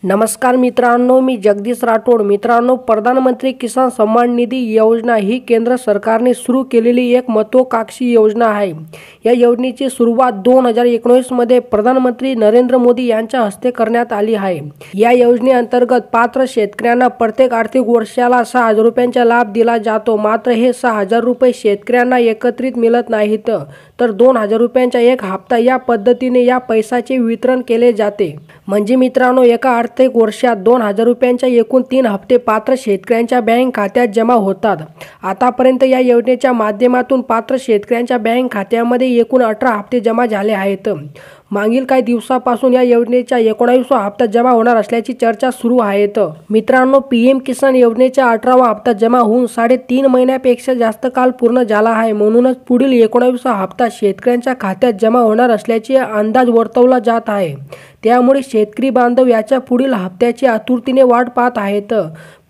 नमस्कार मित्रांनो, मी जगदीश राठोड। मित्रांनो, प्रधानमंत्री किसान सन्मान निधी योजना ही केंद्र सरकारने सुरू केलेली एक महत्त्वाकांक्षी योजना आहे। या योजनेची सुरुवात 2019 मध्ये प्रधानमंत्री नरेंद्र मोदी यांच्या हस्ते करण्यात आली आहे। या योजनेअंतर्गत पात्र शेतकऱ्यांना प्रत्येक आर्थिक वर्षाला 6,000 रुपयांचा लाभ दिला जातो। मात्र हे 6,000 रुपये शेतकऱ्यांना एकत्रित मिळत नाहीत, तर 2,000 रुपयांचा एक हप्ता या पद्धतीने या पैशाचे वितरण केले जाते। म्हणजे मित्रांनो, एका आर्थिक वर्षात 2,000 रुपयांच्या एकूण 3 हप्ते पात्र शेतकऱ्यांच्या बँक खात्यात जमा होतात। आतापर्यंत या योजनेच्या माध्यमातून पात्र शेतकऱ्यांच्या बँक खात्यामध्ये एकूण 18 हप्ते जमा झाले आहेत। मागील काही दिवसापासून या योजनेचा 19वा हप्ता जमा होणार असल्याची चर्चा सुरू आहे। मित्रांनो, पीएम किसान योजनेचा 18वा हप्ता जमा होऊन 3.5 महिन्यापेक्षा जास्त काळ पूर्ण झाला आहे। म्हणूनच पुढील 19वा हप्ता शेतकऱ्यांच्या खात्यात जमा होणार असल्याचे अंदाज वर्तवला जात आहे। त्यामुळे शेतकरी बांधव याच्या पुढील हप्त्याची आतुरतेने वाट पाहत आहेत।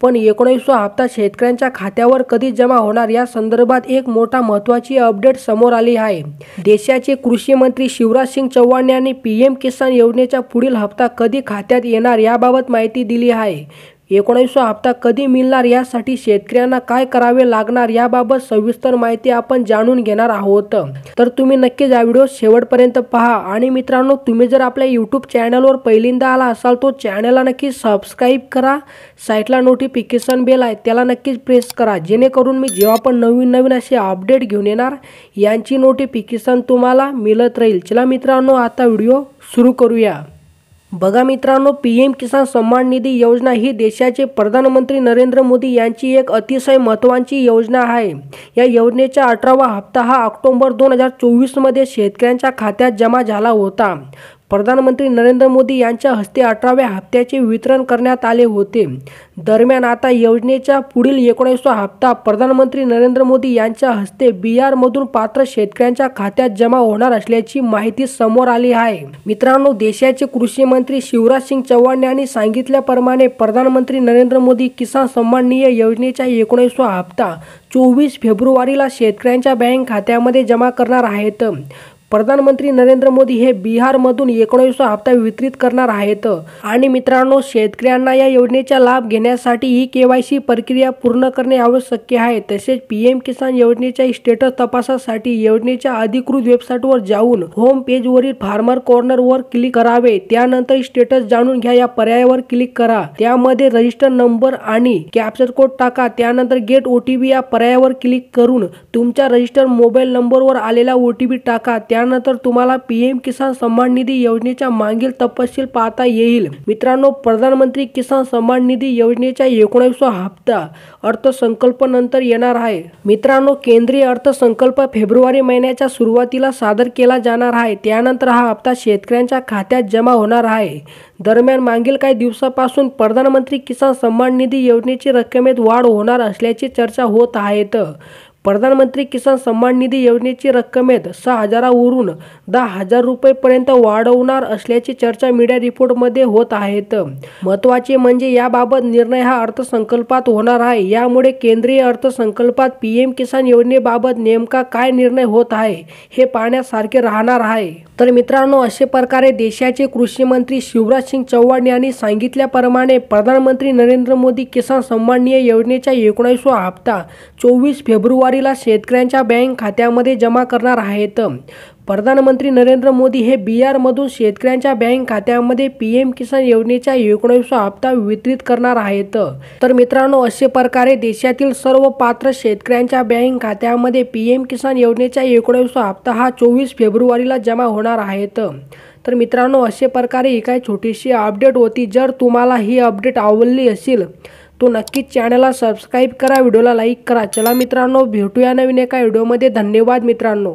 पण 19वा हप्ता शेतकऱ्यांच्या खात्यावर कधी जमा होणार या संदर्भात एक मोठा महत्त्वाची अपडेट समोर आली आहे। देशाचे कृषी मंत्री शिवराज सिंग चौहान यांनी पीएम किसान योजनेचा पुढील हप्ता कधी खात्यात येणार याबाबत माहिती दिली आहे। 19वा हप्ता कधी मिळणार, यासाठी शेतकऱ्यांना काय करावे लागणार याबाबत सविस्तर माहिती आपण जाणून घेणार आहोत। तर तुम्ही नक्कीच हा व्हिडिओ शेवटपर्यंत पहा। आणि मित्रांनो, तुम्ही जर आपल्या यूट्यूब चॅनलवर पहिल्यांदा आला असाल तो चॅनलला नक्की सबस्क्राईब करा। साईडला नोटिफिकेशन बेल आहे त्याला नक्कीच प्रेस करा, जेणेकरून मी जेव्हा पण नवीन असे अपडेट घेऊन येणार यांची नोटिफिकेशन तुम्हाला मिळत राहील। चला मित्रांनो, आता व्हिडिओ सुरू करूया। बघा मित्रांनो, पीएम किसान सन्मान निधी योजना ही देशाचे प्रधानमंत्री नरेंद्र मोदी यांची एक अतिशय महत्त्वाची योजना आहे। या योजनेचा 18वा हप्ता हा ऑक्टोबर 2024 मध्ये शेतकऱ्यांच्या खात्यात जमा झाला होता। प्रधानमंत्री नरेंद्र मोदी यांच्या हस्ते 18व्या हप्त्याचे वितरण करण्यात आले होते। दरम्यान आता योजनेचा पुढील 19वा हप्ता प्रधानमंत्री नरेंद्र मोदी यांच्या हस्ते बिहारमधून पात्र शेतकऱ्यांच्या खात्यात जमा होणार असल्याची माहिती समोर आली आहे। मित्रांनो, देशाचे कृषी मंत्री शिवराज सिंग चौहान यांनी सांगितल्याप्रमाणे प्रधानमंत्री नरेंद्र मोदी किसान सन्मान निधी योजनेचा 19वा हप्ता 24 फेब्रुवारीला शेतकऱ्यांच्या बँक खात्यामध्ये जमा करणार आहेत। प्रधानमंत्री नरेंद्र मोदी हे बिहारमधून 19वा हप्ता वितरित करणार आहेत। आणि मित्रांनो, शेतकऱ्यांना या योजनेचा लाभ घेण्यासाठी ई-केवायसी प्रक्रिया पूर्ण करणे आवश्यक आहे। तसेच पीएम किसान योजनेचा स्टेटस तपासण्यासाठी योजनेच्या अधिकृत वेबसाईटवर जाऊन होम पेजवरील फार्मर कॉर्नरवर क्लिक करावे। त्यानंतर स्टेटस जाणून घ्या या पर्यायावर क्लिक करा। त्यामध्ये रजिस्टर नंबर आणि कॅप्चर कोड टाका। त्यानंतर गेट ओटीपी या पर्यायावर क्लिक करून तुमच्या रजिस्टर मोबाईल नंबरवर आलेला ओटीपी टाका। त्यानंतर तुम्हाला पीएम किसान सन्मान निधी योजनेचा मागील तपशील पाहता येईल। मित्रांनो, प्रधानमंत्री किसान सन्मान निधी योजनेचा 19वा हप्ता अर्थसंकल्पानंतर येणार आहे। मित्रांनो, केंद्रीय अर्थसंकल्प फेब्रुवारी महिन्याच्या सुरुवातीला सादर केला जाणार आहे। त्यानंतर हा हप्ता शेतकऱ्यांच्या खात्यात जमा होणार आहे। दरम्यान मागील काही दिवसापासून प्रधानमंत्री किसान सन्मान निधी योजनेची रकमेत वाढ होणार असल्याची चर्चा होत आहे। प्रधानमंत्री किसान सन्मान निधी योजनेची रकमेत 6,000 वरून 10,000 रुपयेपर्यंत वाढवणार असल्याची चर्चा मीडिया रिपोर्टमध्ये होत आहेत। महत्त्वाचे म्हणजे याबाबत निर्णय हा अर्थसंकल्पात होणार आहे। यामुळे केंद्रीय अर्थसंकल्पात पीएम किसान योजनेबाबत नेमका काय निर्णय होत आहे हे पाहण्यासारखे राहणार आहे। तर मित्रांनो, अशा प्रकारे देशाचे कृषी मंत्री शिवराज सिंग चौहान यांनी सांगितल्याप्रमाणे प्रधानमंत्री नरेंद्र मोदी किसान सन्मान निधी योजनेचा 19वा हप्ता 24 फेब्रुवारीला शेतकऱ्यांच्या बँक खात्यामध्ये जमा करणार आहेत। प्रधानमंत्री नरेंद्र मोदी हे बिहारमधून शेतकऱ्यांच्या बँक खात्यामध्ये पीएम किसान योजनेचा 19वा हप्ता वितरित करणार आहेत। तर मित्रांनो, अशा प्रकारे देशातील सर्व पात्र शेतकऱ्यांच्या बँक खात्यामध्ये पीएम किसान योजनेचा 19वा हप्ता हा 24 फेब्रुवारीला जमा होणार आहेत। तर मित्रांनो, अशा प्रकारे ही काही छोटीशी अपडेट होती। जर तुम्हाला ही अपडेट आवडली असेल तो नक्कीच चॅनलला सबस्क्राईब करा, व्हिडिओला लाईक करा। चला मित्रांनो, भेटूया नवीन एका व्हिडिओमध्ये। धन्यवाद मित्रांनो।